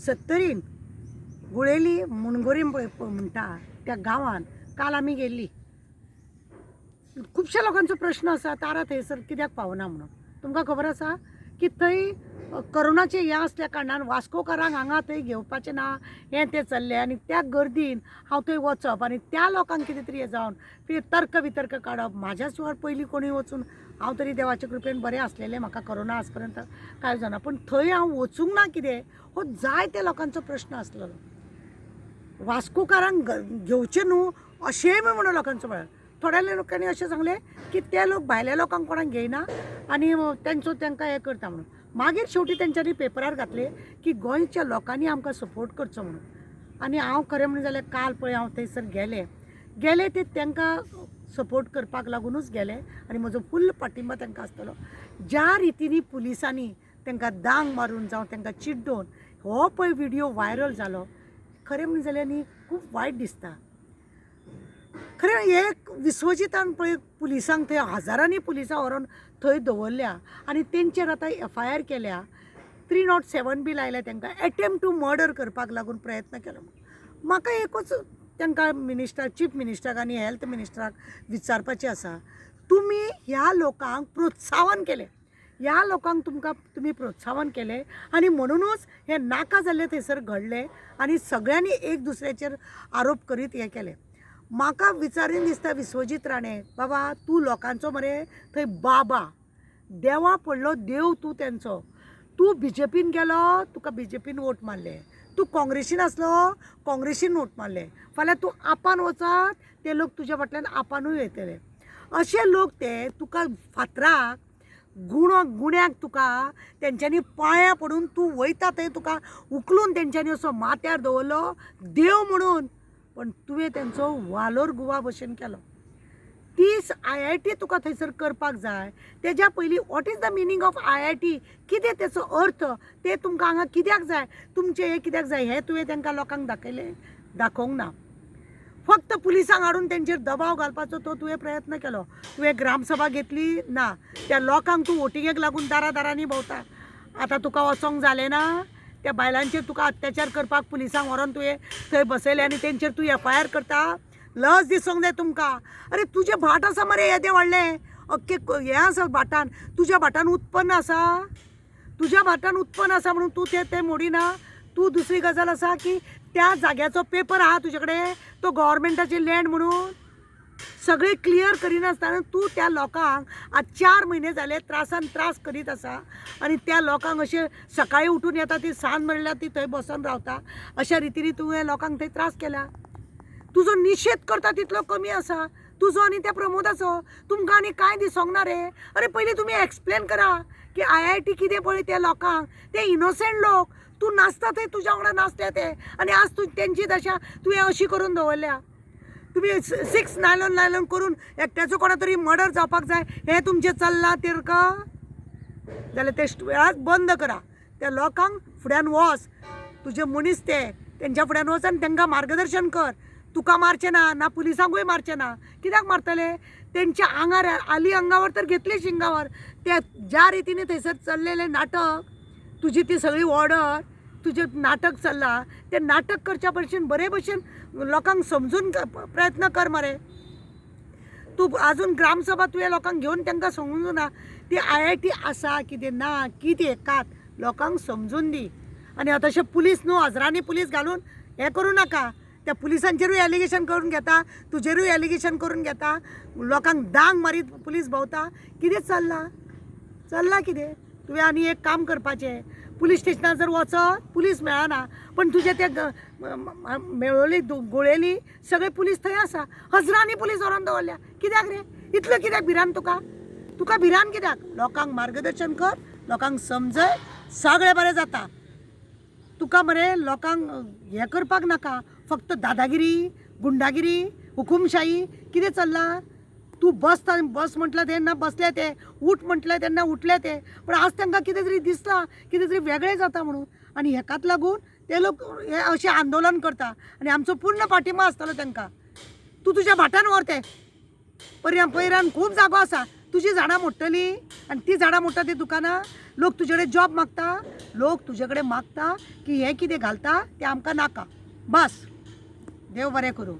70 गुळेली मुणगोरी म्हणटा त्या गांवांत काल आमी गेल्ली. खुबश्या लोकांचो प्रश्न आसा तारा थंयसर कित्याक पावना म्हणून. तुमकां खबर आसा की थंय करोनाचें हें आसल्या कारणान वास्कोकारांक हांगा थंय घेवपाचें ना हें तें चल्लें आनी त्या गर्दीन हांव थंय वचप आनी त्या लोकांक कितें तरी हें जावन तर्क वितर्क काडप. म्हाज्या सुवार पयलीं कोणूय वचून हांव तरी देवाचे कृपेन बरें आसलेलें, म्हाका करोना आज पर्यंत कांय जावना, पूण थंय हांव वचूंक ना कितें हो जायत्या लोकांचो प्रश्न आसलेलो. वास्कोकारांक घेवचें न्हू अशेंय म्हणून लोकांचो म्हळ्यार थोड्या लोकांनी अशें सांगलें की ते लोक भायल्या लोकांक कोणाक घेयना आनी तांकां हें करता म्हणून. मागीर शेवटी तेंच्यांनी पेपरार घातलें की गोंयच्या लोकांनी आमकां सपोर्ट करचो म्हणून. आनी हांव खरें म्हणून जाल्यार काल पळय हांव थंयसर गेलें ते तांकां सपोर्ट करपाक लागूनच गेलें आनी म्हजो फुल्ल पाठिंबा तांकां आसतलो. ज्या रितीनी पुलिसांनी तांकां दांग मारून जावं तांकां चिड्डोवन हो पळय व्हिडियो व्हायरल जालो, खरें म्हणून जाल्यार न्ही खूब वायट दिसता. खरें एक विश्वजितान पळय पुलिसांक थंय हजारांनी पुलिसां व्हरोन थंय दवरल्या आनी तेंचेर आतां FIR केल्या. 307 बी लायल्या तांकां. एटेम्प्ट टू मर्डर करपाक लागून प्रयत्न केलो. म्हाका एकूच तांकां चीफ मिनिस्टराक आनी हेल्थ मिनिस्टराक विचारपाचें आसा, तुमी ह्या लोकांक प्रोत्साहन केलें, ह्या लोकांक तुमी प्रोत्साहन केलें आनी म्हणूनच हें नाका जाल्लें थंयसर घडलें आनी सगळ्यांनी एक दुसऱ्याचेर आरोप करीत हें केलें. म्हाका विचारीन दिसता विश्वजीत राणे, बाबा तूं लोकांचो मरे थंय बाबा, देवा पडलो देव तूं तेंचो. तूं BJPन गेलो, तुका BJPन वोट मारले. तूं काँग्रेसीन आसलो, काँग्रेसीन वोट मारले. फाल्यां तूं आपान वचत, ते लोक तुज्या फाटल्यान आपानूय येतले. अशे लोक ते तुका फातराक गुण्याक तुका तेंच्यांनी पांयां पडून तूं वयता थंय तुका उखलून तेंच्यांनी असो माथ्यार दवरलो देव म्हणून, पण तुवें तेंचो वालोर गुवा भशेन केलो. तीच IIT तुका थंयसर करपाक जाय. तेज्या पयलीं what is the meaning of IIT, कितें तेचो अर्थ, ते तुमकां हांगा कित्याक जाय, तुमचें हें कित्याक जाय हें तुवें तांकां लोकांक दाखोवंक ना. फक्त पुलिसांक हाडून तेंचेर दबाव घालपाचो तो तुवें प्रयत्न केलो. तुवें ग्रामसभा घेतली ना, त्या लोकांक तूं वोटिंगेक लागून दारांनी भोंवता. आतां तुका वचोंक जालें ना, त्या बायलांचेर तुका अत्याचार करपाक पुलिसांक व्हरोन तुवें थंय बसयले आनी तेंचेर तूं FIR करता. लज दिसोंक जाय तुमकां. अरे तुजें भाट आसा मरे येदें व्हडलें, अख्खें हें आसा भाटान, तुज्या भाटान उत्पन्न आसा, तुज्या भाटान उत्पन्न आसा म्हणून तूं तें मोडिना. तूं दुसरी गजाल आसा की त्या जाग्याचो पेपर आहा तुजे कडेन, तो गव्हर्मेंटाची लँड म्हणून सगळें क्लियर करिनासतना तूं त्या लोकांक आज 4 म्हयने जाले त्रासान त्रास करीत आसा आनी त्या लोकांक अशें सकाळीं उठून येता ती सांज म्हणल्यार ती थंय बसून रावता. अशा रितीनी तुवें लोकांक थंय त्रास केला. तुजो निशेध करता तितलो कमी आसा तुजो आनी त्या प्रमोदाचो. तुमकां आनी कांय दिसोंक ना रे. अरे पयलीं तुमी एक्सप्लेन करा की IIT कितें पळय त्या लोकांक, ते इनोसेंट लोक, तूं नाचता थंय तुज्या वांगडा नाचले ते आनी आज तूं तेंची दशा तुवें अशी करून दवरल्या. तुमी 6 नायलन करून एकट्याचो कोणा तरी मर्डर जावपाक जाय हें तुमचें चल्लां तिरका जाल्यार ते वेळाच बंद करा. त्या लोकांक फुड्यान वच, तुजे मनीस तेंच्या फुड्यान वच आनी तांकां मार्गदर्शन कर. तुका मारचें ना, ना पुलिसांकूय मारचें ना. कित्याक मारतले? तेंच्या आंगार आली अंगावर तर घेतली शिंगावर. ते ज्या रितीने थंयसर चल्लेलें नाटक, तुजी ती सगळी ऑर्डर, तुजें नाटक चल्लां, तें नाटक करच्या भशेन बरे भशेन लोकांक समजून प्रयत्न कर मरे. तूं आजून ग्रामसभा तुवें लोकांक घेवन तांकां समजूं ना. ती IIT आसा कितें ना कितें कात लोकांक समजून दी. आनी तशें पुलीस न्हू हजरांनी पुलीस घालून हें करूं नाका. त्या पुलिसांचेरूय एलिगेशन करून घेता, तुजेरूय एलिगेशन करून घेता, लोकांक दांग मारीत पुलीस भोंवता. कितें चल्लां कितें? तुवें आनी एक काम करपाचें, पुलीस स्टेशनार जर वचत पुलीस मेळना, पण तुजे ते मेळोली गुळेली सगळे पुलीस थंय आसा. हजरांनी पुलीस व्हरोन दवरल्या. कित्याक रे? इतलो कित्याक भिरान तुका भिरान कित्याक? लोकांक मार्गदर्शन कर, लोकांक समजय, सगळें बरें जाता. तुका मरे लोकांक हें करपाक नाका. फक्त दादागिरी, गुंडागिरी, हुकुमशाही कितें चल्लां? तूं बस म्हटलं तेन्ना बसले ते, उठ म्हटलं तेन्ना उठले ते, पण आज तांकां कितें तरी दिसता कितें तरी वेगळें जाता म्हणून आनी हेकाच लागून ते लोक हे अशें आंदोलन करता आनी आमचो पूर्ण पाठिंबा आसतलो तांकां. तूं तुज्या भाटान व्हर ते. पयरान खूब जागो आसा, तुजी झाडां मोडटलीं आनी ती झाडां मोडटा ती दुकानां लोक तुझे कडेन जॉब मागता, लोक तुझे कडेन मागता की हे कितें घालता तें आमकां नाका. बस, देव बरें करूं.